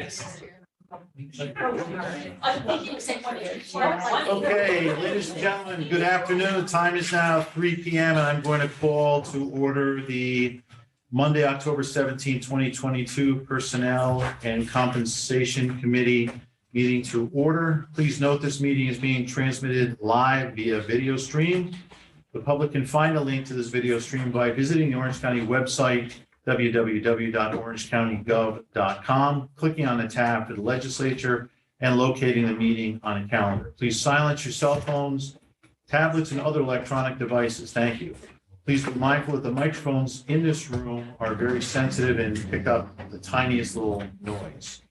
Okay, ladies and gentlemen, good afternoon. The time is now 3 p.m. and I'm going to call to order the Monday, October 17, 2022 Personnel and Compensation Committee meeting to order. Please note this meeting is being transmitted live via video stream. The public can find a link to this video stream by visiting the Orange County website, www.orangecountygov.com, clicking on the tab for the legislature and locating the meeting on a calendar. Please silence your cell phones, tablets, and other electronic devices. Thank you. Please be mindful that the microphones in this room are very sensitive and pick up the tiniest little noise.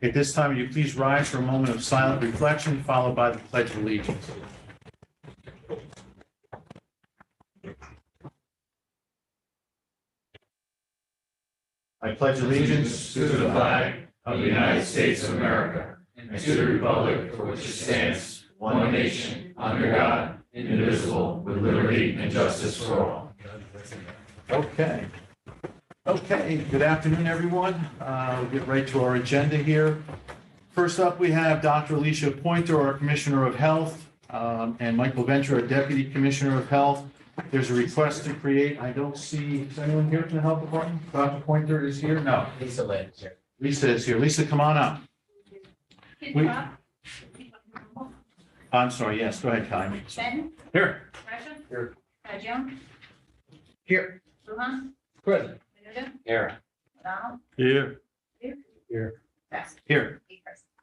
At this time, would you please rise for a moment of silent reflection, followed by the Pledge of Allegiance. I pledge allegiance to the flag of the United States of America and to the republic for which it stands, one nation, under God, indivisible, with liberty and justice for all. Okay. Good afternoon, everyone. We'll get right to our agenda here. First up, we have Dr. Alicia Pointer, our Commissioner of Health, and Michael Venture, our Deputy Commissioner of Health. There's a request to create, I don't see, is anyone here from the Health Department? Dr. Pointer is here? No. Lisa Lynn is here. Lisa is here. Lisa, come on up. I'm sorry, yes, go ahead, Kai. Ben? Here. Russia? Here. Joan? Here. Luhan? Present. Menuda? Here. Donald? Here. Here. Best. Here.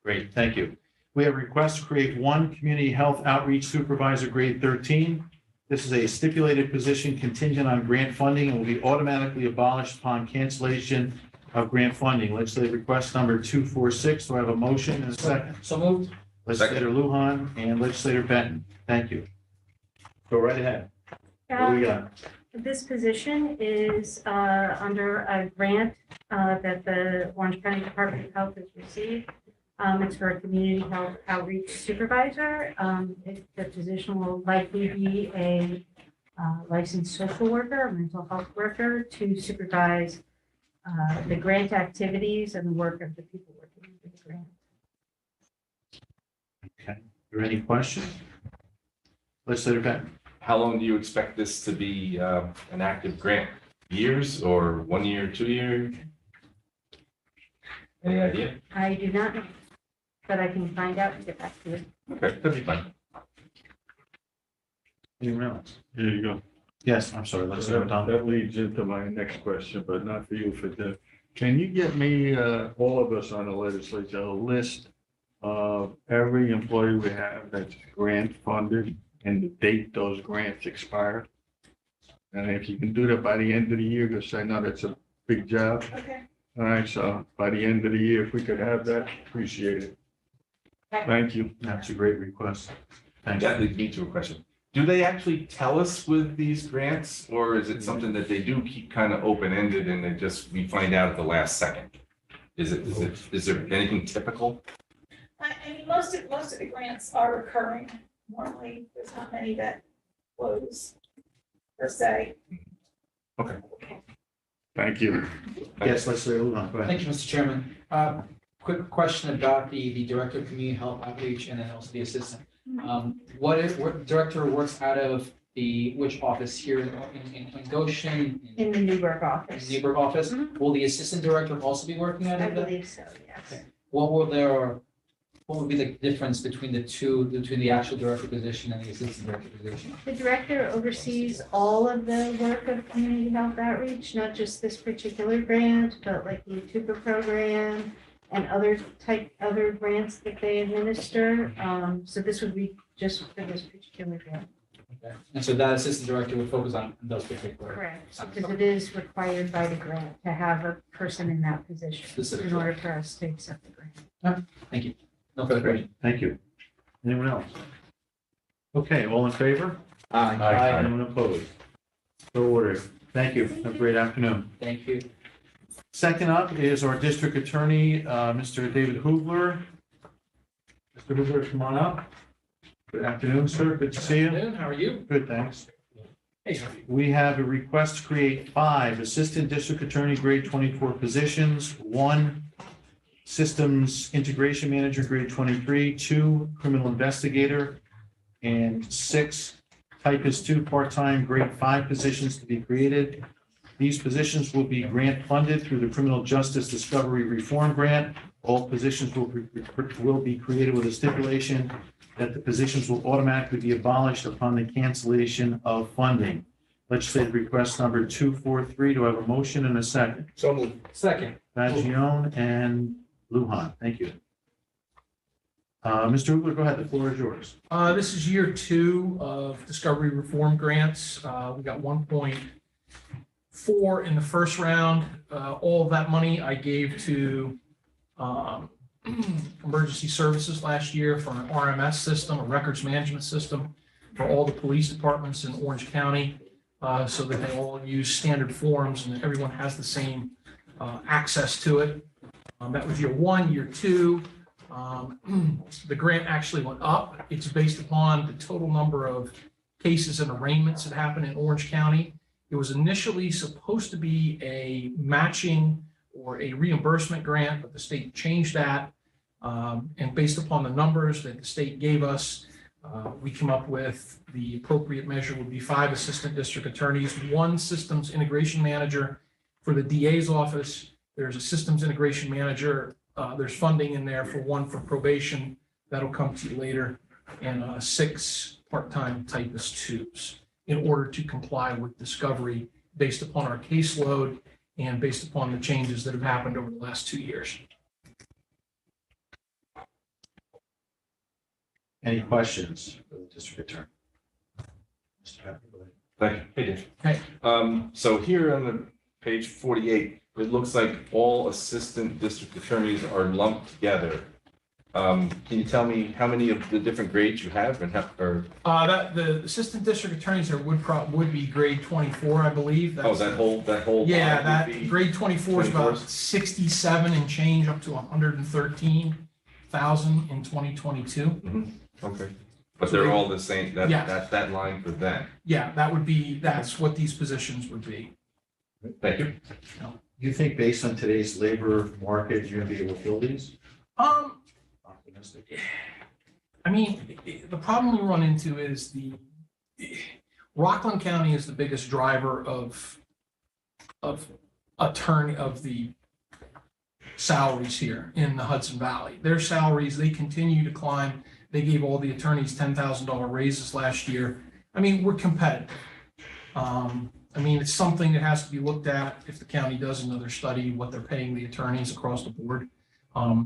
Great, thank you. We have a request to create one community health outreach supervisor, grade 13. This is a stipulated position contingent on grant funding and will be automatically abolished upon cancellation of grant funding. Legislative request number 246. Do I have a motion and a second? So moved. Legislator Lujan and Legislator Benton. Thank you. Go right ahead. What do we got? This position is under a grant that the Orange County Department of Health has received. It's for a community health outreach supervisor. The position will likely be a licensed social worker, a mental health worker, to supervise the grant activities and the work of the people working with the grant. Okay. Are there any questions? Legislator Benton. How long do you expect this to be an active grant? Years or 1 year, 2 years? Any idea? I do not know, but I can find out and get back to you. Okay, that'd be fine. Anyone else? Here you go. Yes, I'm sorry. Legislator O'Donnell. That leads into my next question, but not for you, for Deb. Can you get me, all of us on the legislature, a list of every employee we have that's grant funded and the date those grants expire? And if you can do that by the end of the year, because I know that's a big job. Okay. All right, so by the end of the year, if we could have that, appreciate it. Thank you. That's a great request. Thank That you. leads me to a question. Do they actually tell us with these grants, or is it something that they do keep kind of open-ended and they just, we find out at the last second? Is there anything typical? I mean, most of the grants are recurring. Normally, there's not many that close per se. Thank you. Yes, Legislator Lujan. Go ahead. Thank you, Mr. Chairman. Quick question about the Director of Community Health Outreach and then also the Assistant. What director works out of which office here in Goshen? In the Newburgh office. Newburgh office? Mhm. Will the Assistant Director also be working out I of that? believe so, yes. Okay. What would be the difference between the actual director position and the assistant director position? The director oversees all of the work of community health outreach, not just this particular grant, but like the TUPA program and other grants that they administer. So this would be just for this particular grant. Okay. And so that assistant director would focus on those particular. Correct, because it is required by the grant to have a person in that position Specific. in order for us to accept the grant. Thank you. No further questions. Thank you. Anyone else? Okay, all in favor? Aye. Anyone opposed? So ordered. Thank you. Have a great afternoon. Thank you. Second up is our district attorney, Mr. David Hoover. Mr. Hoover, come on up. Good afternoon, sir. Good to see you. Afternoon, how are you? Good, thanks. Hey. We have a request to create 5 assistant district attorney grade 24 positions, 1 Systems Integration Manager, grade 23, 2, Criminal Investigator, and 6, Typist 2, part-time, grade 5 positions to be created. These positions will be grant funded through the Criminal Justice Discovery Reform Grant. All positions will be created with a stipulation that the positions will automatically be abolished upon the cancellation of funding. Legislative request number 243. Do I have a motion and a second? So moved. Second. Fagione and Lujan. Thank you. Mr. Hoover, go ahead. The floor is yours. This is year 2 of Discovery Reform Grants. We got 1.4 in the first round. All of that money I gave to emergency services last year for an RMS system, a records management system for all the police departments in Orange County, so that they all use standard forms and everyone has the same access to it. That was year 1. Year 2, the grant actually went up. It's based upon the total number of cases and arraignments that happened in Orange County. It was initially supposed to be a matching or a reimbursement grant, but the state changed that. And based upon the numbers that the state gave us, we came up with the appropriate measure would be 5 assistant district attorneys, 1 systems integration manager for the DA's office. There's a systems integration manager. There's funding in there for 1 for probation. That'll come to you later. And 6 part-time typist 2s in order to comply with discovery based upon our caseload and based upon the changes that have happened over the last 2 years. Any questions for the district attorney? Mr. Happy, go ahead. Thank you. Hey, Dave. Hey. So here on the page 48, it looks like all assistant district attorneys are lumped together. Can you tell me how many of the different grades you have and how, or? That the assistant district attorneys there would be grade 24, I believe. Oh, that whole. Yeah, line that would be- grade 24 is about 24s? 67 and change up to 113,000 in 2022. Okay, but they're all the same, Yeah. that line for them. Yeah, that's what these positions would be. Thank you. You think based on today's labor market, you're gonna be able to fill these? Optimistic. I mean, the problem we run into is Rockland County is the biggest driver of the salaries here in the Hudson Valley. Their salaries, they continue to climb. They gave all the attorneys $10,000 raises last year. I mean, we're competitive. I mean, it's something that has to be looked at if the county does another study, what they're paying the attorneys across the board. I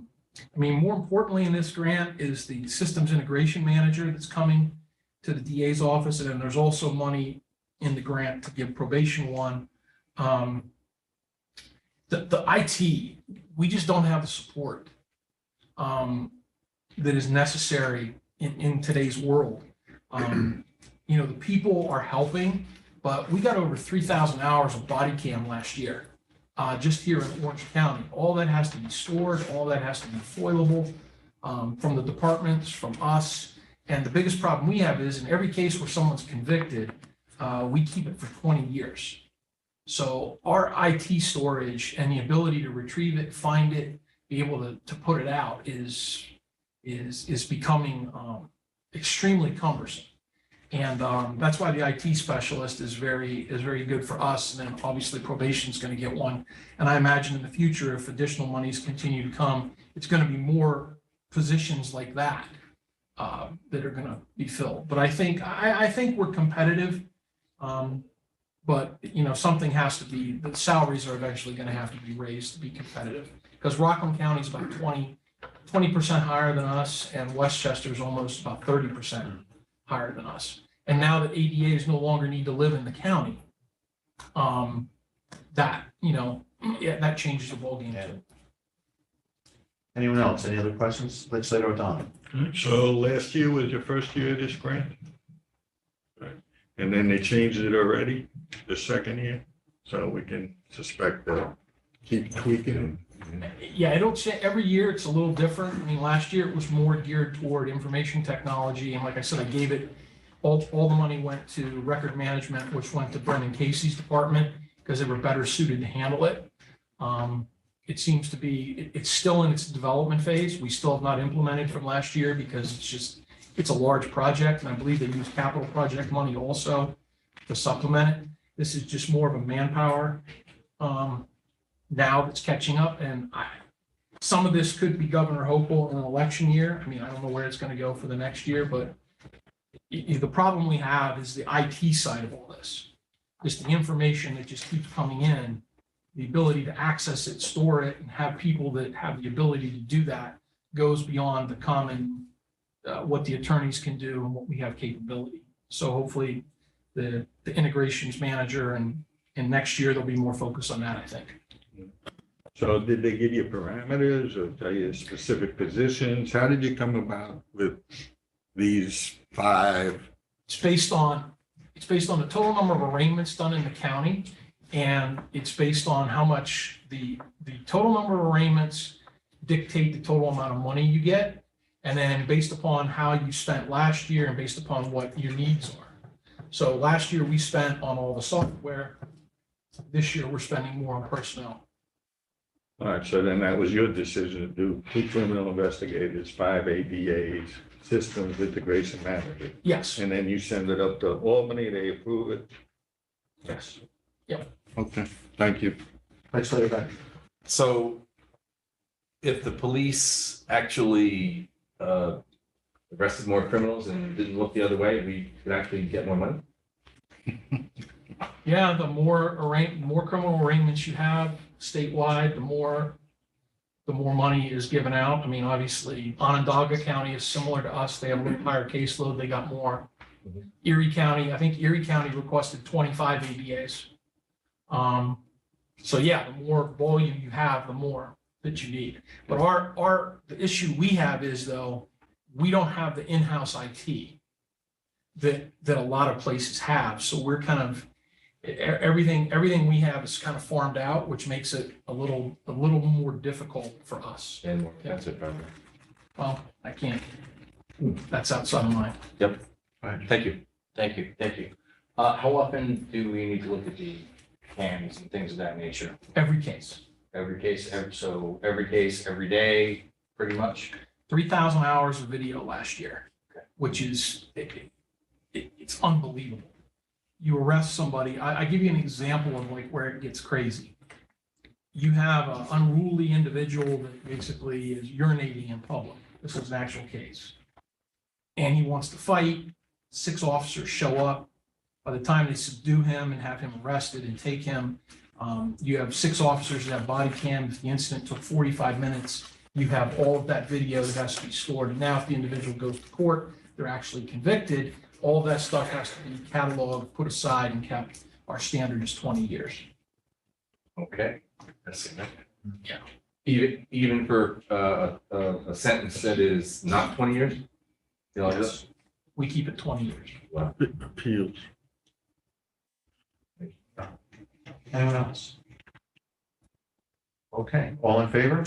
mean, more importantly in this grant is the systems integration manager that's coming to the DA's office. And then there's also money in the grant to give probation 1. The IT, we just don't have the support that is necessary in today's world. You know, the people are helping, but we got over 3,000 hours of body cam last year, just here in Orange County. All that has to be stored, all that has to be foilable from the departments, from us. And the biggest problem we have is in every case where someone's convicted, we keep it for 20 years. So our IT storage and the ability to retrieve it, find it, be able to put it out is becoming extremely cumbersome. And that's why the IT specialist is very good for us. And then obviously probation is going to get 1. And I imagine in the future, if additional monies continue to come, it's going to be more positions like that that are going to be filled. But I think we're competitive. But you know, something has to be, the salaries are eventually going to have to be raised to be competitive, because Rockland County is about 20% higher than us, and Westchester is almost about 30% higher than us. And now that ADAs no longer need to live in the county, that, you know, yeah, that changes the ballgame too. Anyone else? Any other questions? Legislator O'Donnell. So last year was your first year of this grant? Right. And then they changed it already, the second year? So we can suspect they'll keep tweaking it. Yeah, I don't say every year it's a little different. I mean, last year it was more geared toward information technology. And like I said, I gave it, all the money went to record management, which went to Brendan Casey's department because they were better suited to handle it. it seems to be, it's still in its development phase. We still have not implemented from last year because it's a large project, and I believe they use capital project money also to supplement it. This is just more of a manpower now that's catching up, and some of this could be Governor Hochul in an election year. I mean, I don't know where it's going to go for the next year, but the problem we have is the IT side of all this. Just the information that just keeps coming in, the ability to access it, store it, and have people that have the ability to do that goes beyond the common, what the attorneys can do and what we have capability. So hopefully the integrations manager and next year there'll be more focus on that, I think. So did they give you parameters or tell you specific positions? How did you come about with these 5? It's based on the total number of arraignments done in the county, and it's based on how much the total number of arraignments dictate the total amount of money you get, and then based upon how you spent last year and based upon what your needs are. So last year we spent on all the software. This year we're spending more on personnel. All right, so then that was your decision to do 2 criminal investigators, 5 ADAs, systems integration manager. Yes, And then you send it up to Albany, they approve it? yes. Okay, thank you. Legislator. So if the police actually arrested more criminals and didn't look the other way, we could actually get more money? Yeah, the more criminal arraignments you have statewide, the more money is given out. I mean, obviously Onondaga County is similar to us. They have a little higher caseload. They got more. Erie County, I think Erie County requested 25 ADAs. So yeah, the more volume you have, the more that you need. But the issue we have is though, we don't have the in-house IT that a lot of places have. So we're kind of, everything we have is kind of farmed out, which makes it a little more difficult for us. And more expensive, probably. Well, I can't, that's outside of mine. Thank you. Thank you, thank you. How often do we need to look at the cams and things of that nature? Every case, Every case, every day, pretty much? 3,000 hours of video last year, Okay. which is, it's unbelievable. You arrest somebody, I give you an example of like where it gets crazy. You have an unruly individual that basically is urinating in public. This is an actual case. And he wants to fight. 6 officers show up. By the time they subdue him and have him arrested and take him, you have 6 officers that have body cams. The incident took 45 minutes. You have all of that video that has to be stored. And now if the individual goes to court, they're actually convicted. All of that stuff has to be cataloged, put aside, and kept. Our standard is 20 years. Okay. That's significant. Yeah. Even for a sentence that is not 20 years? You know, Yes. We keep it 20 years. Appeals. Anyone else? Okay, all in favor?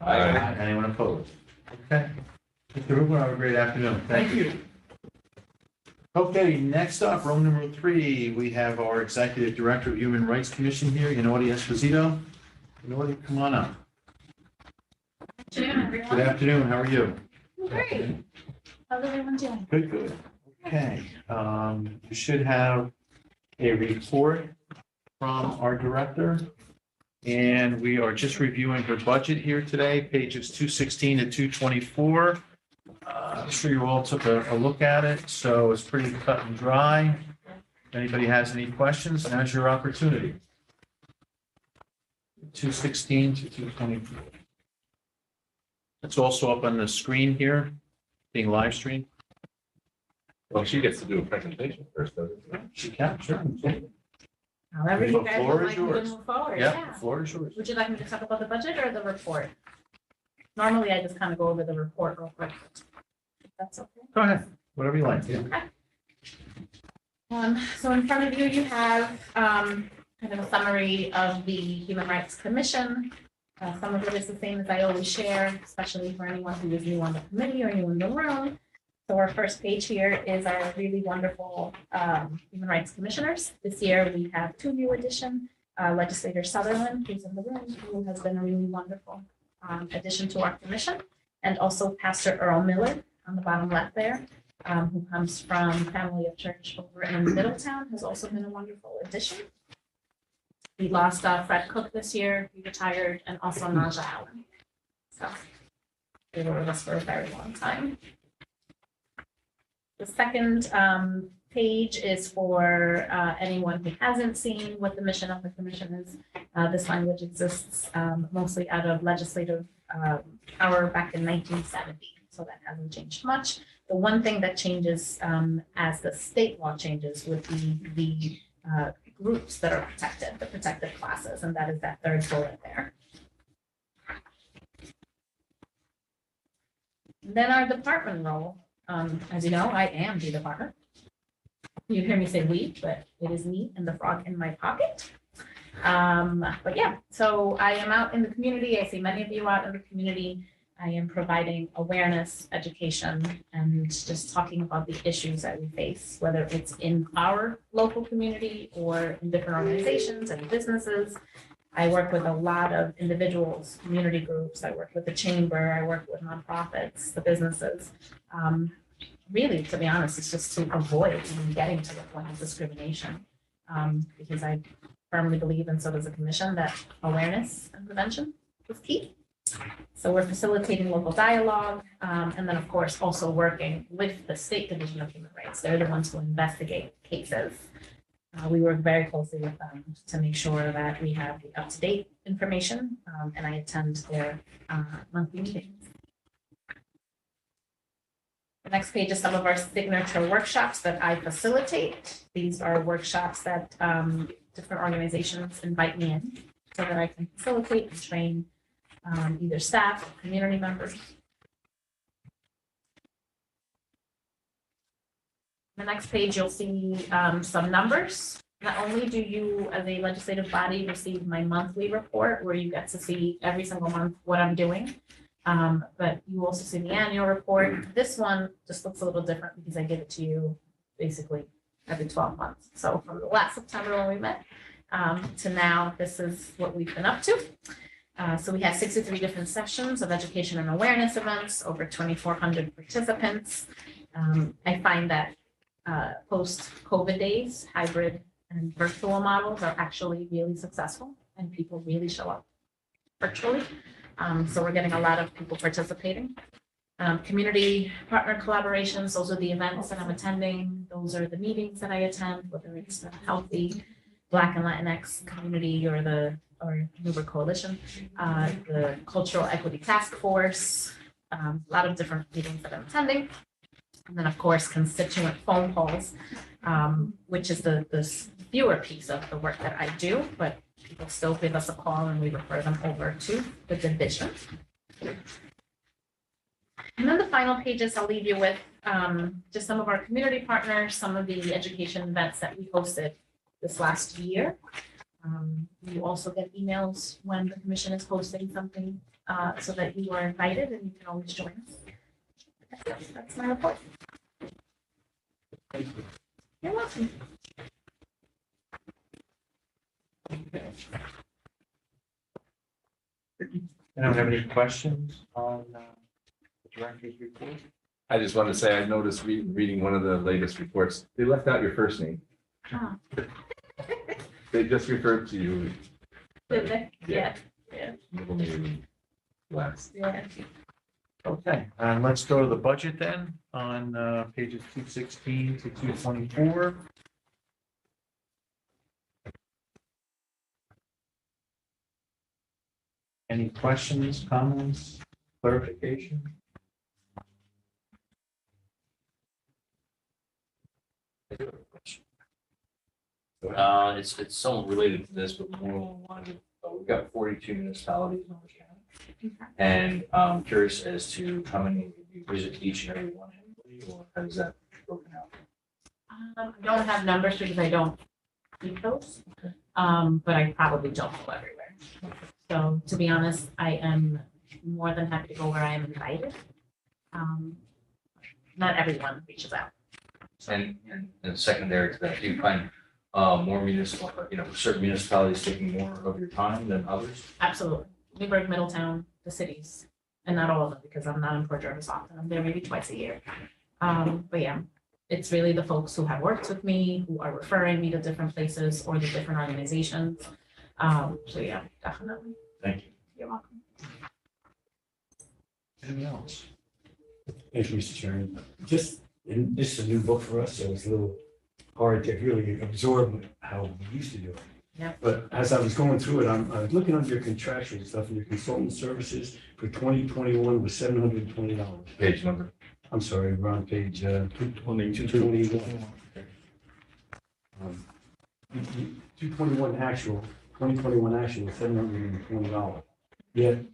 Aye. Anyone opposed? Okay. Mr. Hoover, have a great afternoon. Thank you. Okay, next up, room number 3, we have our Executive Director of Human Rights Commission here, Yanoti Esposito. Yanoti, come on up. Good afternoon, everyone. Good afternoon, how are you? Great. How's everyone doing? Good. Okay, you should have a report from our director. And we are just reviewing her budget here today, pages 216 to 224. I'm sure you all took a look at it, so it's pretty cut and dry. If anybody has any questions, now's your opportunity. 216 to 224. It's also up on the screen here, being live streamed. Well, she gets to do a presentation first, doesn't she? She can, sure. However you The guys floor would is like me to yours. move forward, Yeah, yeah. the floor is yours. Would you like me to talk about the budget or the report? Normally, I just kind of go over the report real quick. That's okay. Go ahead, whatever you like. Yeah. So in front of you, you have kind of a summary of the Human Rights Commission. Some of it is the same as I always share, especially for anyone who is new on the committee or new in the room. So our first page here is our really wonderful Human Rights Commissioners. This year, we have 2 new additions. Legislator Sutherland, who's in the room, who has been a really wonderful addition to our commission, and also Pastor Earl Miller on the bottom left there, who comes from Family of Church over in Middletown, has also been a wonderful addition. We lost Fred Cook this year, he retired, and also Naja Allen. So they were with us for a very long time. The second page is for anyone who hasn't seen what the mission of the commission is. This language exists mostly out of legislative power back in 1970, so that hasn't changed much. The one thing that changes as the state law changes would be the groups that are protected, the protected classes, and that is that third bullet there. Then our department role. As you know, I am the department. You hear me say we, but it is me and the frog in my pocket. But yeah, so I am out in the community. I see many of you out in the community. I am providing awareness, education, and just talking about the issues that we face, whether it's in our local community or in different organizations and businesses. I work with a lot of individuals, community groups. I work with the chamber. I work with nonprofits, the businesses. Really, to be honest, it's just to avoid even getting to the point of discrimination, because I firmly believe, and so does the commission, that awareness and prevention is key. So we're facilitating local dialogue, and then of course also working with the State Division of Human Rights. They're the ones who investigate cases. We work very closely with them to make sure that we have the up-to-date information, and I attend their monthly meetings. The next page is some of our signature workshops that I facilitate. These are workshops that different organizations invite me in so that I can facilitate and train either staff or community members. The next page, you'll see some numbers. Not only do you, as a legislative body, receive my monthly report where you get to see every single month what I'm doing, but you also see the annual report. This one just looks a little different because I give it to you basically every 12 months. So from the last September when we met to now, this is what we've been up to. So we have 63 different sessions of education and awareness events, over 2,400 participants. I find that post-COVID days, hybrid and virtual models are actually really successful and people really show up virtually. So we're getting a lot of people participating. Community partner collaborations, those are the events that I'm attending. Those are the meetings that I attend, whether it's the Healthy Black and Latinx community or Hoover Coalition, the Cultural Equity Task Force, a lot of different meetings that I'm attending. And then, of course, constituent phone calls, which is the fewer piece of the work that I do, but people still give us a call and we refer them over to the division. And then the final pages I'll leave you with just some of our community partners, some of the education events that we hosted this last year. You also get emails when the commission is hosting something so that you are invited and you can always join us. That's my report. You're welcome. Anyone have any questions on the director's report? I just wanted to say, I noticed reading one of the latest reports, they left out your first name. Oh. They just referred to you. Did they? Yeah. Middle name last. Yeah. Okay, and let's go to the budget then on pages 216 to 224. Any questions, comments, clarification? It's somewhat related to this, but more along the lines of, we've got 42 municipalities in Orange County. And I'm curious as to how many of you visit each and every one annually, or how is that broken out? I don't have numbers because I don't keep those, but I probably don't go everywhere. So to be honest, I am more than happy to go where I am invited. Not everyone reaches out. And secondary to that, do you find more municipal, certain municipalities taking more of your time than others? Absolutely. Newburgh, Middletown, the cities, and not all of them, because I'm not in Port Jervis often. I'm there maybe twice a year. But yeah, it's really the folks who have worked with me, who are referring me to different places or the different organizations. So yeah, definitely. Thank you. You're welcome. Anything else? Thank you, Mr. Chairman. And this is a new book for us, so it's a little hard to really absorb how we used to do it. Yep. But as I was going through it, I was looking under your contractual stuff and your consultant services for 2021 was $720. Page number. I'm sorry, we're on page 222. 221. 221 actual, 2021 actual is $720. Yet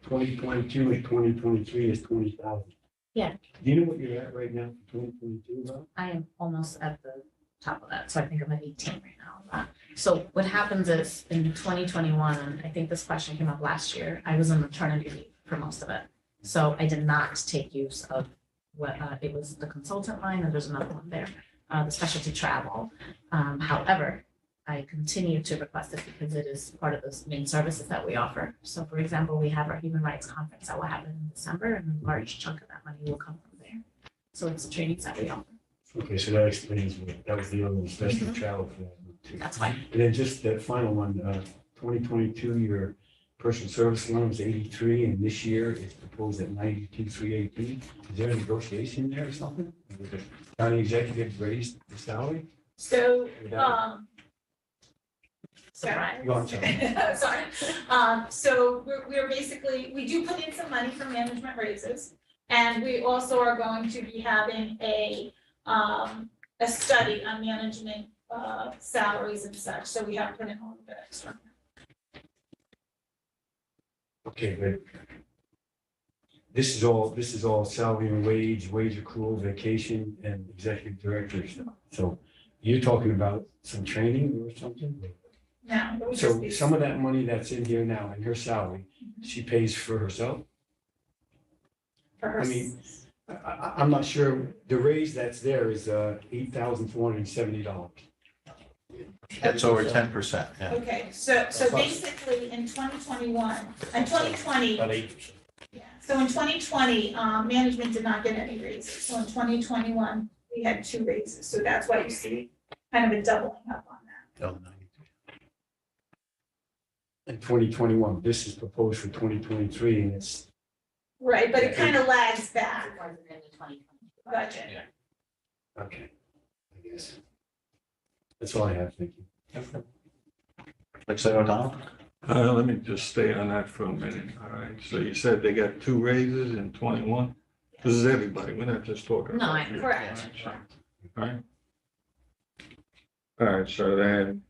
2022 and 2023 is 20,000. Yeah. Do you know what you're at right now for 2022, Rob? I am almost at the top of that, so I think I'm at 18 right now. So what happens is in 2021, and I think this question came up last year, I was on maternity leave for most of it. So I did not take use of what, it was the consultant line, and there's another one there, the specialty travel. However, I continue to request it because it is part of the main services that we offer. So for example, we have our human rights conference that will happen in December, and a large chunk of that money will come from there. So it's the trainings that we offer. Okay, so that explains what, that was the other special Mhm. travel for that too. That's fine. And then just that final one, 2022, your personal service loan was 83, and this year it's proposed at 92,318. Is there a negotiation there or something? Did the county executive raise the salary? So, Surprise. Go on, sorry. sorry. So we're basically, we do put in some money for management raises. And we also are going to be having a study on management, salaries and such. So we have put in a little bit extra. Okay, but this is all salary and wage accrual, vacation, and executive director stuff. So you're talking about some training or something? Now, it would just So be. some of that money that's in here now in her salary, she pays for herself? For her. I mean, I'm not sure, the raise that's there is $8,470. That's over 10%, yeah. Okay, so basically in 2021, and 2020, About 8%. yeah, so in 2020, management did not get any raises. So in 2021, we had 2 raises. So that's why you see kind of a doubling up on that. Oh, 93. In 2021, this is proposed for 2023, and it's, Right, but it kind of lags back, It wasn't in the 2020 budget. okay, I guess. That's all I have, thank you. Legislator O'Donnell? Let me just stay on that for a minute, all right? So you said they got 2 raises in 21? This is everybody, we're not just talking. No, about you. correct. All right. All right, so then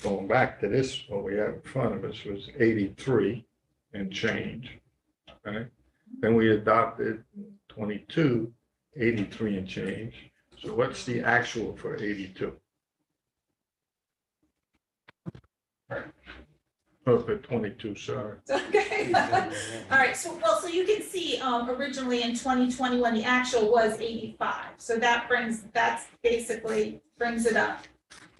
going back to this, what we have in front of us was 83 and change, right? Then we adopted 22, 83 and change. So what's the actual for 82? Oh, for 22, sorry. Okay. All right, so you can see, originally in 2021, the actual was 85. So that's basically brings it up.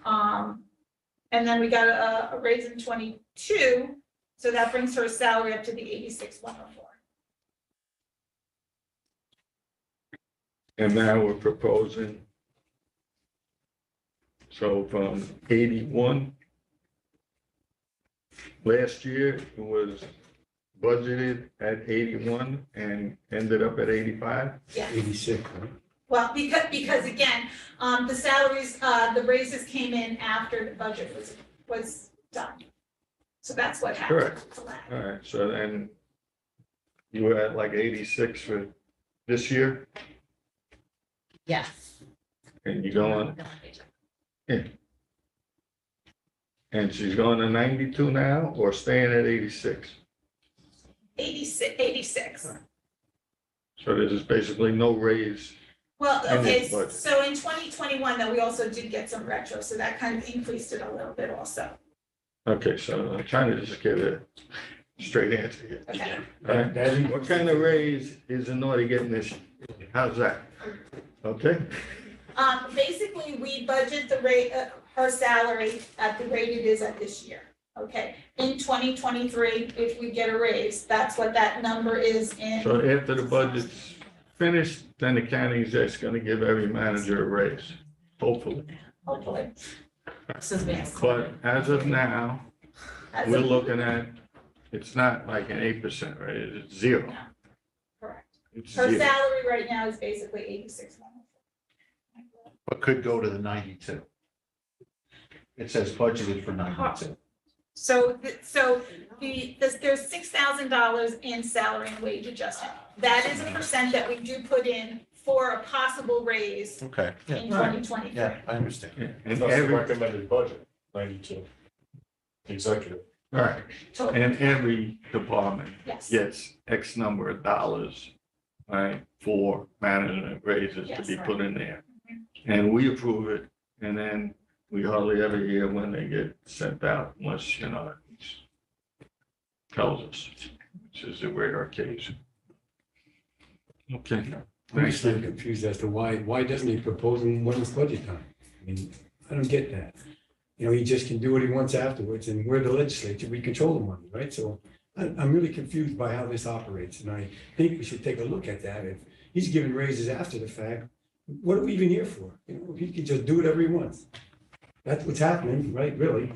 And then we got a raise in 22, so that brings her salary up to the 86,104. And now we're proposing, so from 81, last year it was budgeted at 81 and ended up at 85? Yeah. 86, right? Well, because again, the salaries, the raises came in after the budget was done. So that's what happened. Correct. It's a lag. All right, so then you were at like 86 for this year Yes. and you're going, and she's going to 92 now or staying at 86? 86. So there's basically no raise. Well, And okay, it's budget. so in 2021, though, we also did get some retro, so that kind of increased it a little bit also. Okay, so I'm trying to just get a straight answer here. Okay. All right, what kind of raise is Naughty getting this year? How's that? Okay, Basically, we budget the rate, her salary at the rate it is at this year. Okay, in 2023, if we get a raise, that's what that number is in. So after the budget's finished, then the county exec's gonna give every manager a raise, hopefully. Hopefully. But as of now, As we're of- looking at, it's not like an 8% raise, it's zero. Correct. It's Her zero. salary right now is basically 86. But could go to the 92. It says budgeted for 92. So, there's $6,000 in salary and wage adjustment. That is a percent that we do put in for a possible raise Okay. in 2023. Yeah, I understand. Yeah, And That's the every, recommended budget, 92. Executive. right, Total, and every department yes. gets X number of dollars, right, for management raises to be Yes. put in there. And we approve it, and then we hardly ever hear when they get sent out, unless, it tells us, which is a rare occasion. Okay. I'm still confused as to why doesn't he propose them when it's budget time? I mean, I don't get that. He just can do what he wants afterwards, and we're the legislature, we control the money, right? So I'm really confused by how this operates, and I think we should take a look at that. If he's giving raises after the fact, what are we even here for? He can just do whatever he wants. That's what's happening, right, really?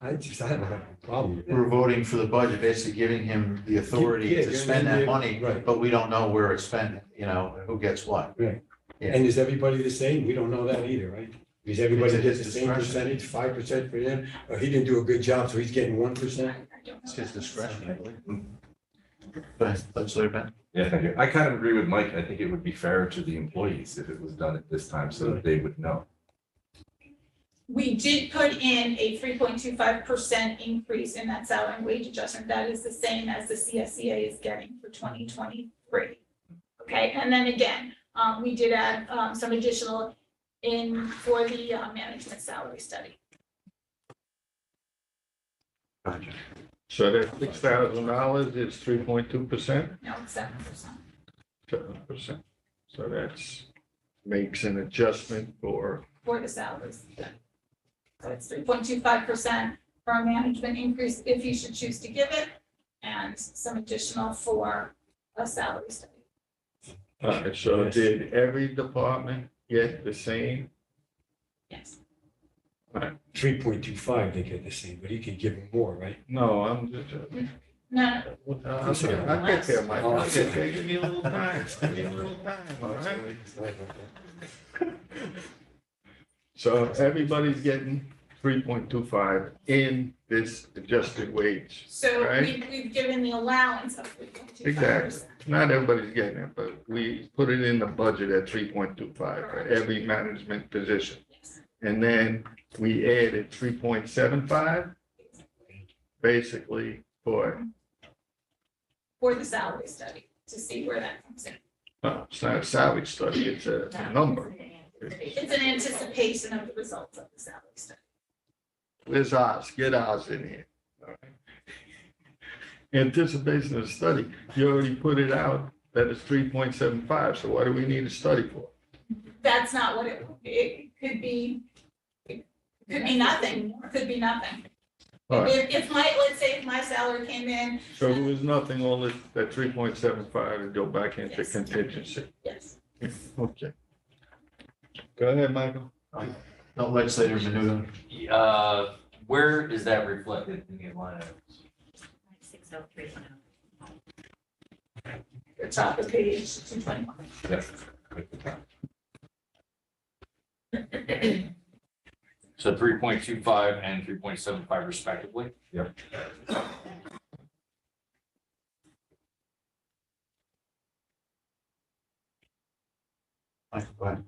I have a problem with We're that. voting for the budget, basically giving him the authority Yeah, to spend that money, right. but we don't know where it's spent, who gets what. Right. Yeah. And is everybody the same? We don't know that either, right? Is everybody It's at gets his the same discretion. percentage, 5% for him? Or he didn't do a good job, so he's getting 1%? I don't It's know. his discretion, I believe. Go ahead, Legislator Ben. Yeah, thank you. I kind of agree with Mike. I think it would be fairer to the employees if it was done at this time so that they would know. We did put in a 3.25% increase in that salary and wage adjustment. That is the same as the CSEA is getting for 2023. Okay, and then again, we did add some additional in for the management salary study. Gotcha. So that $6,000 is 3.2%, No, it's 7%. 7%. So that's, makes an adjustment for, For the salaries. So it's 3.25% for a management increase if you should choose to give it, and some additional for a salary study. so did every department get the same? Yes. 3.25, they get the same, but he can give them more, right? No, I'm just, No, I'll get there, Mike. I'll get there. Give me a little time. Give me a little time, all right? So everybody's getting 3.25 in this adjusted wage. so Right. we've given the allowance of 3.25%. Exactly. Not everybody's getting it, but we put it in the budget at 3.25 for every management position. Yes. And then we added 3.75, basically for, For the salary study, to see where that comes in. it's not a salary study, it's a number. It's an anticipation of the results of the salary study. Where's ours? Get ours in here. All right. Anticipation of the study, you already put it out that it's 3.75, so what do we need a study for? That's not what it could be. It could be nothing, could be nothing. All right, Let's say if my salary came in, so if it was nothing, all this, that 3.75 would go back into Yes. contingency. yes. Okay. Go ahead, Michael. No, Legislator Menudo. Where is that reflected in the line items? 603. The top of page 221. So 3.25 and 3.75 respectively? Yep. Michael, go ahead.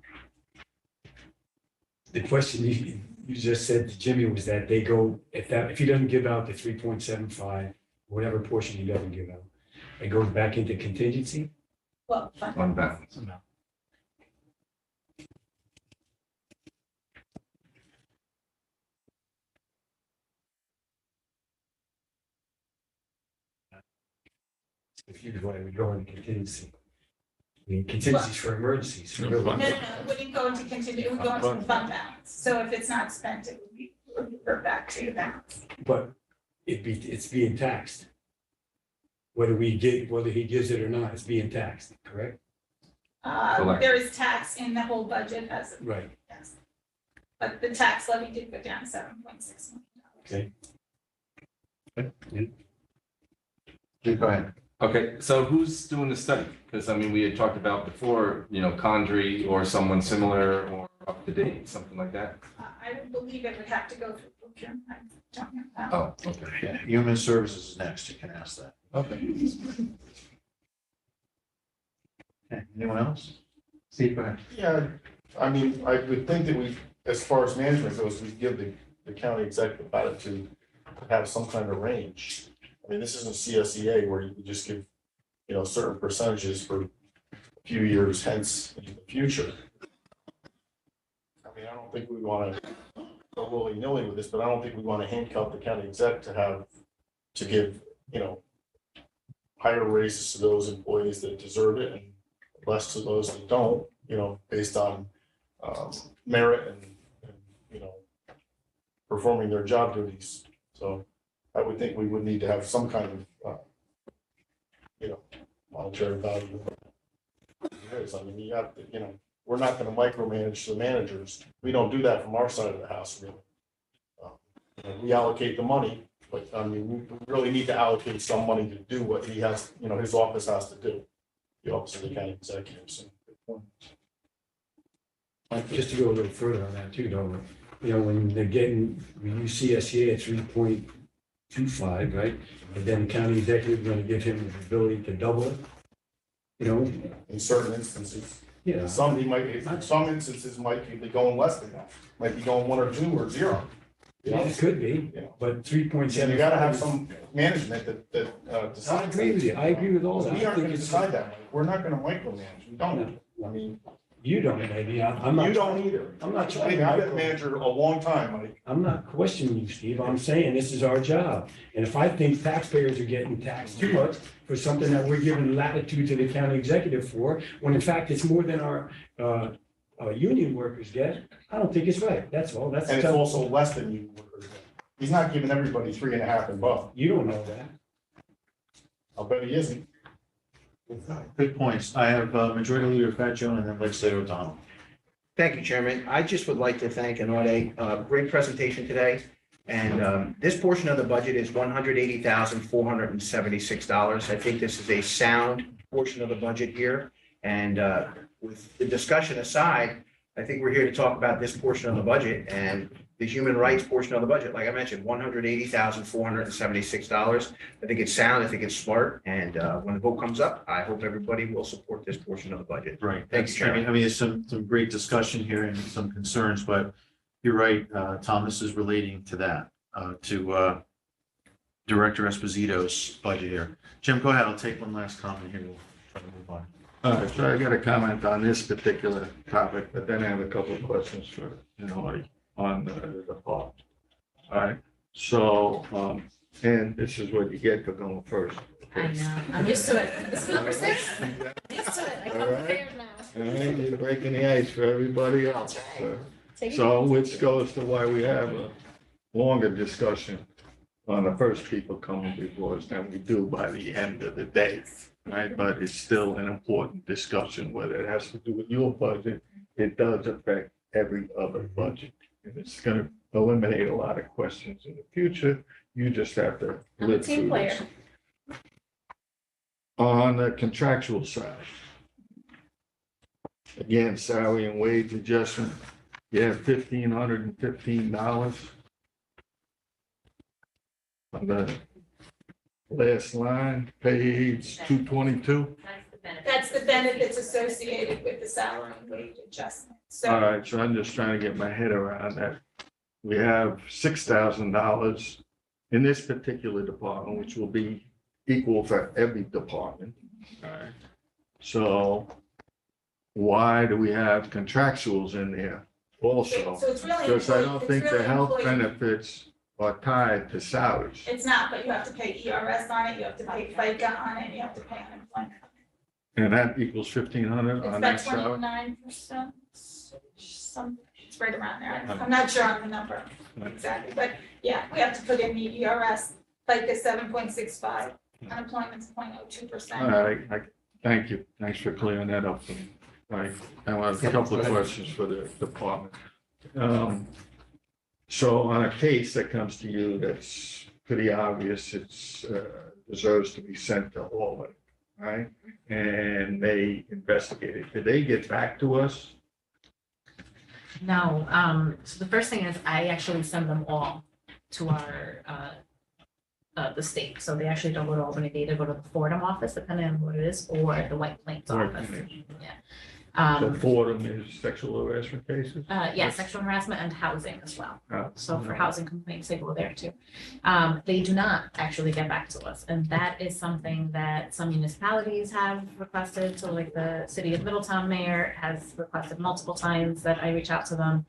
The question you just said to Jimmy was that they go, if he doesn't give out the 3.75, whatever portion he doesn't give out, it goes back into contingency? Well, fine. On balance. Confused why we go into contingency. I mean, contingencies for emergencies, really. No, it wouldn't go into contingency, it would go into the fund balance. So if it's not spent, it would revert back to the balance. But it's being taxed. Whether he gives it or not, it's being taxed, correct? Correct. There is tax in the whole budget as of, Right, yes. But the tax levy did go down $7.6 million. okay. Go ahead. Okay, so who's doing the study? Because I mean, we had talked about before, Condrey or someone similar or up to date, something like that. I would believe it would have to go through procurement. I don't know that. Oh, okay. Yeah, Human Services is next. You can ask that. Okay. Okay, anyone else? Steve, go ahead. Yeah, I mean, I would think that we, as far as management goes, we give the county executive latitude to have some kind of range. I mean, this isn't CSEA where you just give, certain percentages for a few years hence in the future. I mean, I don't think we want to go willy-nilly with this, but I don't think we want to handcuff the county exec to give, higher raises to those employees that deserve it and less to those that don't, based on merit and performing their job duties. So I would think we would need to have some kind of, monetary value. I mean, you have to, we're not going to micromanage the managers. We don't do that from our side of the house, really. We allocate the money, but I mean, we really need to allocate some money to do what he has, his office has to do. The office of the county executive. So, Just to go a little further on that too, though, when you use CSEA at 3.25, right? And then the county executive is going to give him the ability to double it, in certain instances, yeah. some instances might be going less than that, might be going 1 or 2 or 0. Yeah, it could be, but 3.7. And you gotta have some management that decides. I agree with you. I agree with all that. We I aren't think gonna it's- decide that. We're not gonna micromanage. We don't. I mean, You don't, maybe. I'm not. you don't either. I'm not I trying mean, to. I've been a manager a long time, Mike. I'm not questioning you, Steve. I'm saying this is our job. And if I think taxpayers are getting taxed too much for something that we're giving latitude to the county executive for, when in fact it's more than our union workers get, I don't think it's right. That's all. That's. And it's also less than you workers. He's not giving everybody 3.5 and above. You don't know that. I'll bet he isn't. Good points. I have Majority Leader Fat Joe and then Legislator O'Donnell. Thank you, Chairman. I just would like to thank Anode, great presentation today. And this portion of the budget is $180,476. I think this is a sound portion of the budget here. And with the discussion aside, I think we're here to talk about this portion of the budget and the human rights portion of the budget. Like I mentioned, $180,476. I think it's sound. I think it's smart. And when the vote comes up, I hope everybody will support this portion of the budget. Right. Thank you, Chairman. I mean, there's some great discussion here and some concerns, but you're right, Tom, this is relating to that, to Director Esposito's budget here. Jim, go ahead. I'll take one last comment here. We'll try to move on. All right, so I got a comment on this particular topic, but then I have a couple of questions for, on the department. All right, so, and this is what you get for going first. I know, I'm used to it. This is number 6. I'm used to it. I come All right. prepared now. All right, you're breaking the ice for everybody else. Take it So, easy. which goes to why we have a longer discussion on the first people coming before us than we do by the end of the day. Right, but it's still an important discussion, whether it has to do with your budget, it does affect every other budget. And it's gonna eliminate a lot of questions in the future, you just have to I'm a live team through player. this. On the contractual side. Again, salary and wage adjustment, you have $1,515. On the last line, page 222. That's the benefits associated with the salary and wage adjustment. All So right, so I'm just trying to get my head around that. We have $6,000 in this particular department, which will be equal for every department. All right. So why do we have contractuals in there also? so it's really. Because I don't it's think the really health employee- benefits are tied to salaries. It's not, but you have to pay ERS on it, you have to pay FICA on it, you have to pay unemployment. And that equals 1,500 It's on about that salary? 29%, it's right around there. I'm not sure on the number exactly, but yeah, we have to put in the ERS, like the 7.65, unemployment's 0.02%. All right, thank you. Thanks for clearing that up for me. All right, I have a couple of questions for the department. So on a case that comes to you that's pretty obvious, it's deserves to be sent to Albany, right? And they investigate it. Did they get back to us? No, so the first thing is I actually send them all to our, the state. So they actually don't go to Albany, they either go to the Fordham office, depending on what it is, or the White Plains office. So Fordham is sexual harassment cases? Yeah, sexual harassment and housing as well. Oh. So for housing complaints, they go there too. They do not actually get back to us. And that is something that some municipalities have requested. So like the city of Middletown mayor has requested multiple times that I reach out to them.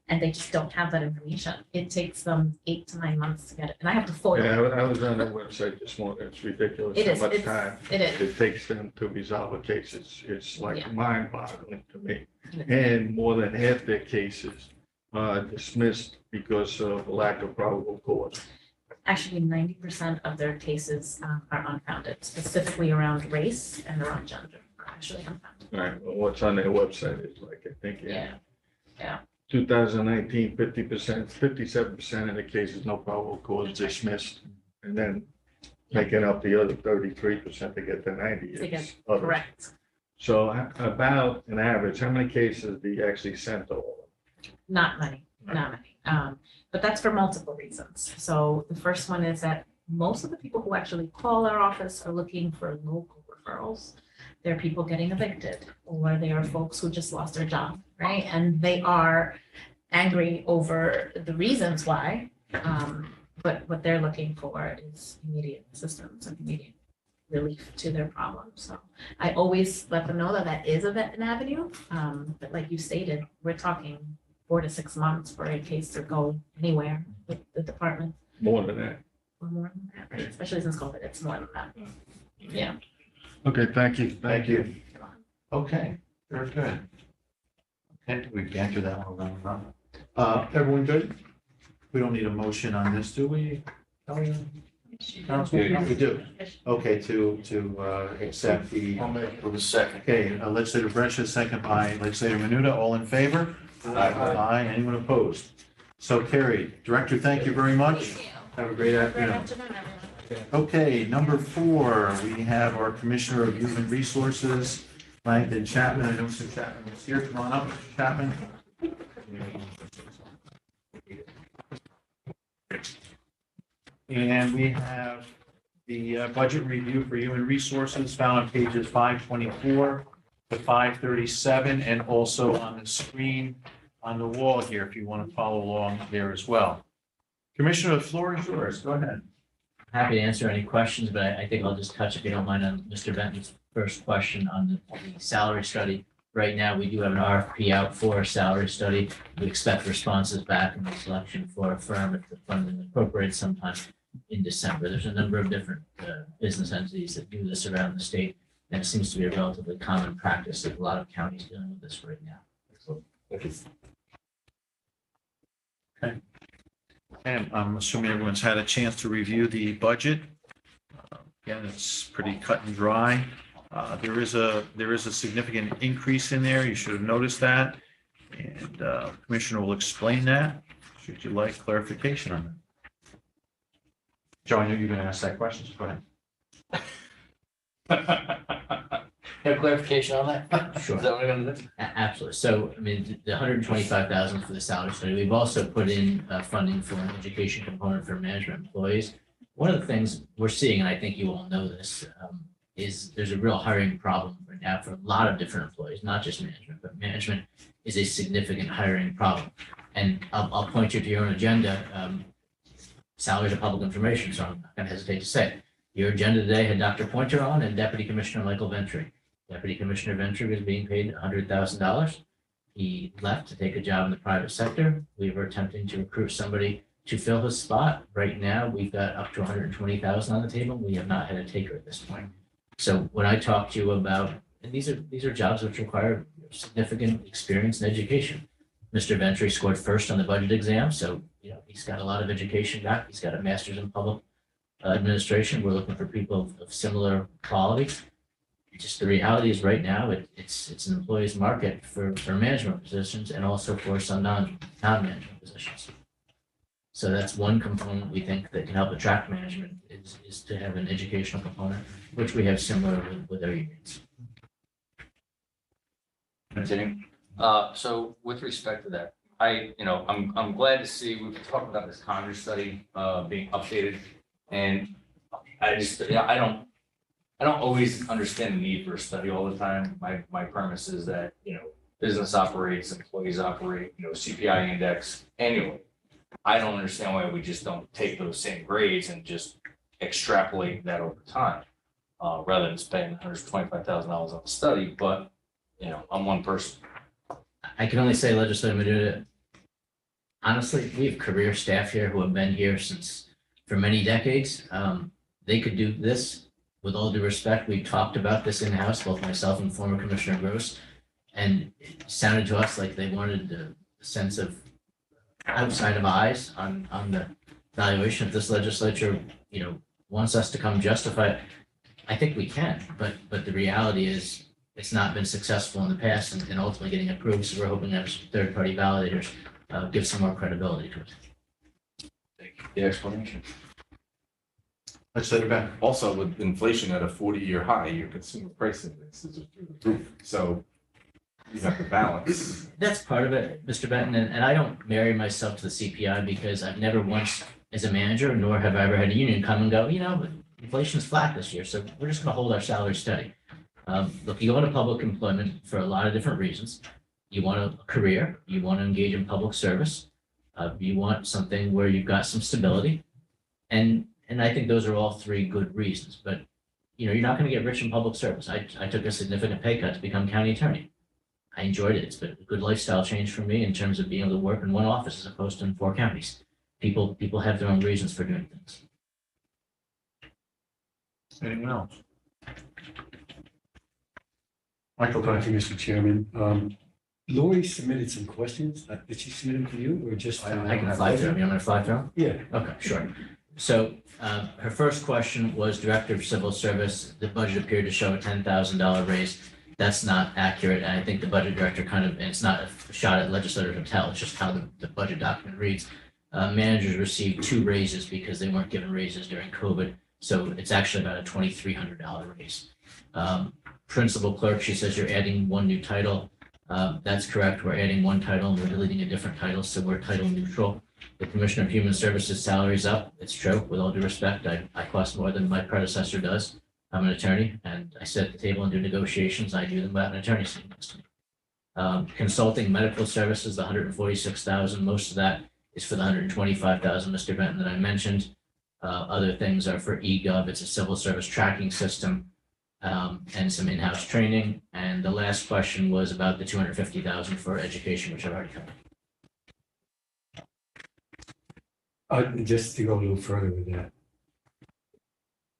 And they just don't have that information. It takes them 8 to 9 months to get it. And I have to FOIL. Yeah, I was on their website this morning. It's ridiculous It how is, much it's- time it is. it takes them to resolve a case. It's Yeah. like mind-boggling to me. And more than half their cases are dismissed because of lack of probable cause. Actually, 90% of their cases are unfounded, specifically around race and around gender, are actually unfounded. All right, well, what's on their website is like, I think, Yeah. 2019, 50%, 57% of the cases, no probable cause dismissed. And then making up the other 33% to get to 90. To get is others. Correct. So about an average, how many cases do you actually send to all? Not many, not many. But that's for multiple reasons. So the first one is that most of the people who actually call our office are looking for local referrals. They're people getting evicted, or they are folks who just lost their job, right? And they are angry over the reasons why. But what they're looking for is immediate assistance and immediate relief to their problems. So I always let them know that that is an avenue. But like you stated, we're talking 4 to 6 months for a case to go anywhere with the department. More than that. Or more than that, right? Especially since COVID, it's more than that. Yeah. Okay, thank you. Thank you. Okay, very good. Okay, we can answer that one. Everyone good? We don't need a motion on this, do we? Councilman? We do. Okay, to accept the. I'll make it. For the second. Okay, Legislator Brescia, second by Legislator Menuda. All in favor? Aye. Anyone opposed? So carried. Director, thank you very much. Have a great Good afternoon. afternoon, everyone. Okay, number 4, we have our Commissioner of Human Resources, Langdon Chapman. I know Mr. Chapman is here. Come on up, Mr. Chapman. And we have the budget review for human resources found on pages 524 to 537, and also on the screen on the wall here, if you want to follow along there as well. Commissioner, the floor is yours. Go ahead. Happy to answer any questions, but I think I'll just touch, if you don't mind, on Mr. Benton's first question on the salary study. Right now, we do have an RFP out for a salary study. We expect responses back in the selection for a firm if the funding is appropriated sometime in December. There's a number of different business entities that do this around the state, and it seems to be a relatively common practice that a lot of counties dealing with this right now. Thank you. Okay. And I'm assuming everyone's had a chance to review the budget. Again, it's pretty cut and dry. There is a significant increase in there. You should have noticed that. And Commissioner will explain that. Should you like clarification on that? Joe, I knew you were going to ask that question. So go ahead. Have clarification on that? Sure. Is that what we're gonna do? Absolutely. So, I mean, the 125,000 for the salary study, we've also put in funding for an education component for management employees. One of the things we're seeing, and I think you all know this, is there's a real hiring problem right now for a lot of different employees, not just management, but management is a significant hiring problem. And I'll point you to your own agenda. Salaries are public information, so I'm not going to hesitate to say. Your agenda today had Dr. Pointer on and Deputy Commissioner Michael Ventry. Deputy Commissioner Ventry was being paid $100,000. He left to take a job in the private sector. We were attempting to recruit somebody to fill his spot. Right now, we've got up to $120,000 on the table. We have not had a taker at this point. So when I talk to you about, and these are jobs which require significant experience and education. Mr. Ventry scored first on the budget exam, so, he's got a lot of education back. He's got a master's in public administration. We're looking for people of similar quality. Just the reality is right now, it's an employee's market for management positions and also for some non-management positions. So that's one component we think that can help attract management is to have an educational component, which we have similar with our unions. Continue. So with respect to that, I'm glad to see we've talked about this Congress study being updated. And I just, I don't always understand the need for a study all the time. My premise is that, business operates, employees operate, CPI index annually. I don't understand why we just don't take those same grades and just extrapolate that over time, rather than spending $125,000 on the study. But, I'm one person. I can only say Legislator Maduna, honestly, we have career staff here who have been here for many decades. They could do this with all due respect. We talked about this in-house, both myself and former Commissioner Gross, and it sounded to us like they wanted the sense of outside of eyes on the valuation of this legislature, wants us to come justify it. I think we can, but the reality is it's not been successful in the past and ultimately getting approved. So we're hoping that some third-party validators give some more credibility to it. Thank you. The explanation. Legislator Benton. Also, with inflation at a 40-year high, your consumer price index is through the roof. So you have to balance. That's part of it, Mr. Benton, and I don't marry myself to the CPI because I've never once, as a manager, nor have I ever had a union come and go, inflation's flat this year, so we're just going to hold our salary steady. Look, you go into public employment for a lot of different reasons. You want a career, you want to engage in public service, you want something where you've got some stability, and I think those are all three good reasons. But you're not going to get rich in public service. I took a significant pay cut to become county attorney. I enjoyed it. It's been a good lifestyle change for me in terms of being able to work in one office as opposed to in 4 counties. People have their own reasons for doing things. Anyone else? Michael, thank you, Mr. Chairman. Lori submitted some questions. Did she submit them to you or just? I can fly through them. You want me to fly through them? Yeah. Okay, sure. So her first question was Director of Civil Service. The budget appeared to show a $10,000 raise. That's not accurate. And I think the budget director and it's not a shot at Legislator Patel. It's just how the budget document reads. Managers received 2 raises because they weren't given raises during COVID. So it's actually about a $2,300 raise. Principal clerk, she says you're adding 1 new title. That's correct. We're adding 1 title and we're deleting a different title. So we're title neutral. The Commissioner of Human Services salary is up. It's true. With all due respect, I cost more than my predecessor does. I'm an attorney and I sit at the table and do negotiations. I do them without an attorney sitting next to me. Consulting medical services, the $146,000, most of that is for the $125,000, Mr. Benton, that I mentioned. Other things are for eGov. It's a civil service tracking system and some in-house training. And the last question was about the $250,000 for education, which I've already covered. Just to go a little further with that.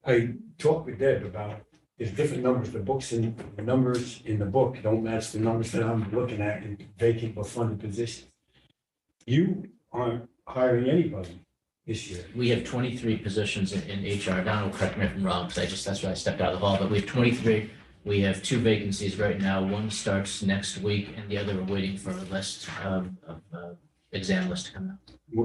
I talked with Deb about there's different numbers. The numbers in the book don't match the numbers that I'm looking at in vacant or funded positions. You aren't hiring anybody this year. We have 23 positions in HR. Donald, correct me if I'm wrong, because that's why I stepped out of the hall, but we have 23. We have 2 vacancies right now. One starts next week and the other we're waiting for a list of exam list to come out.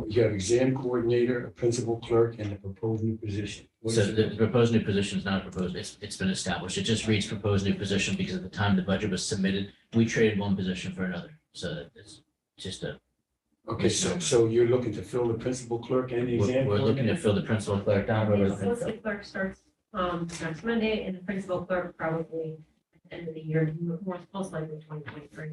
You have exam coordinator, a principal clerk, and a proposed new position. What So is the it? proposed new position is not proposed, it's been established. It just reads proposed new position because at the time the budget was submitted, we traded one position for another. So it's just Okay, so you're looking to fill the principal clerk and the exam we're looking to coordinator? fill the principal clerk down. The associate clerk starts next Monday, and the principal clerk probably at the end of the year, most likely 2023.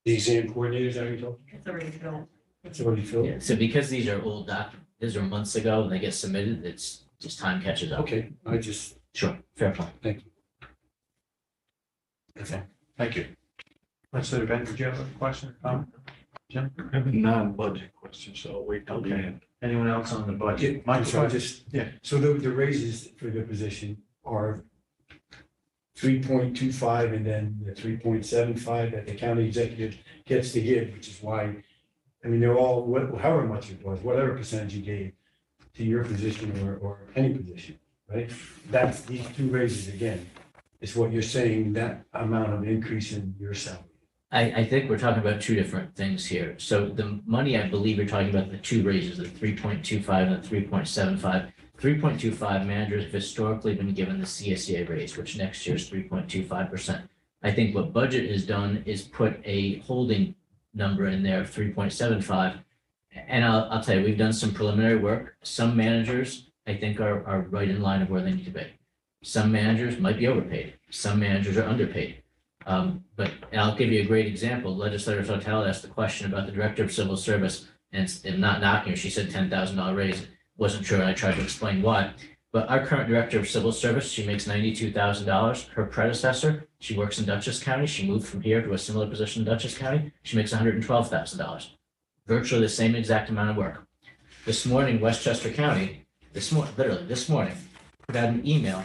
The exam coordinator, is that what you're talking? It's already filled. It's already filled? Yeah, so because these are old documents, these are months ago, and they get submitted, it's just time catches up. Okay, I just, Sure, fair point. thank you. That's all. Thank you. Legislator Benton, did you have a question or comment? Jim? I have a non-budget question, so I'll wait till the Okay. end. Anyone else on the budget? I'm Michael, sorry, just, Yeah. so the raises for the position are 3.25 and then the 3.75 that the county executive gets to give, which is why, I mean, they're all, however much it was, whatever percentage you gave to your position or any position, right? That's these two raises again, is what you're saying, that amount of increase in your salary. I think we're talking about two different things here. So the money, I believe you're talking about the two raises, the 3.25 and the 3.75. 3.25 managers have historically been given the CSEA raise, which next year is 3.25%. I think what budget has done is put a holding number in there of 3.75. And I'll tell you, we've done some preliminary work. Some managers, I think, are right in line of where they need to be. Some managers might be overpaid. Some managers are underpaid. But I'll give you a great example. Legislator Sautel asked the question about the Director of Civil Service and not knocking her. She said $10,000 raise. Wasn't sure. And I tried to explain why. But our current Director of Civil Service, she makes $92,000. Her predecessor, she works in Dutchess County. She moved from here to a similar position in Dutchess County. She makes $112,000. Virtually the same exact amount of work. This morning, Westchester County, literally this morning, put out an email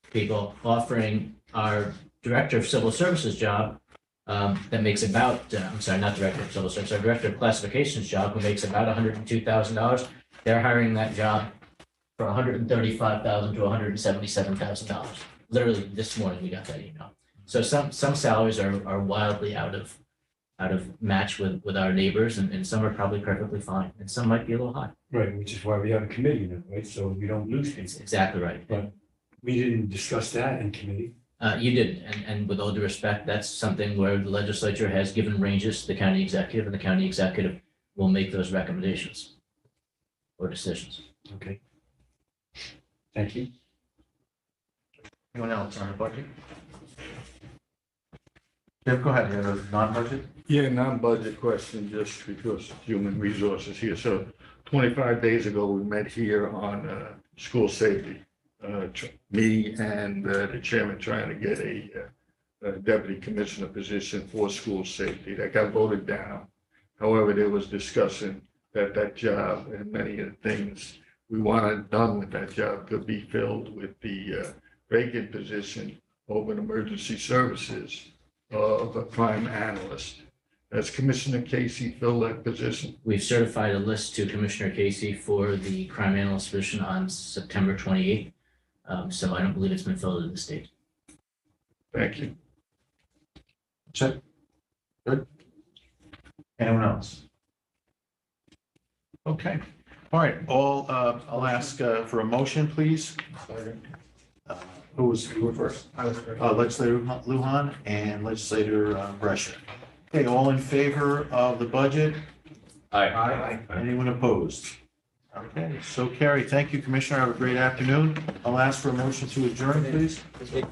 to people offering our Director of Civil Services job that makes about, I'm sorry, not Director of Civil Service, our Director of Classifications job who makes about $102,000. They're hiring that job for $135,000 to $177,000. Literally this morning, we got that email. So some salaries are wildly out of match with our neighbors, and some are probably perfectly fine, and some might be a little high. Right, which is why we have a committee now, right? So we don't lose It's people. exactly right. But we didn't discuss that in committee. You did, and with all due respect, that's something where the legislature has given ranges to the county executive, and the county executive will make those recommendations or decisions. Okay. Thank you. Anyone else on the budget? Jeff, go ahead. You have a non-budget? Yeah, non-budget question, just because human resources here. So 25 days ago, we met here on school safety. Me and the chairman trying to get a deputy commissioner position for school safety. That got voted down. However, there was discussion that job and many of the things we wanted done with that job could be filled with the vacant position over in emergency services of a crime analyst. Has Commissioner Casey filled that position? We've certified a list to Commissioner Casey for the crime analyst position on September 28th. So I don't believe it's been filled at this date. Thank you. Check. Good. Anyone else? Okay. All right. I'll ask for a motion, please. Who was first? I was first. Legislator Lujan and Legislator Brescia. Okay, all in favor of the budget? Aye. Anyone opposed? Okay, so carried. Thank you, Commissioner. Have a great afternoon. I'll ask for a motion to adjourn, please. Good.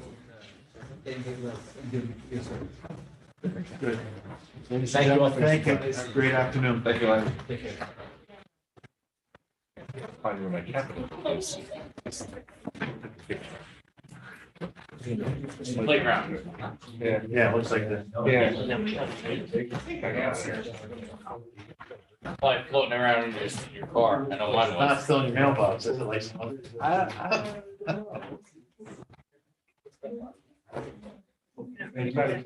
Ladies and Thank you all gentlemen, for your thank you. support. Have a great afternoon. Thank you, Lenny. Take care. Find where my capital is. Playground. Yeah. Yeah, looks like that. Probably floating around in your car. I know mine was. Not still in your mailbox, is it like some other? Anybody?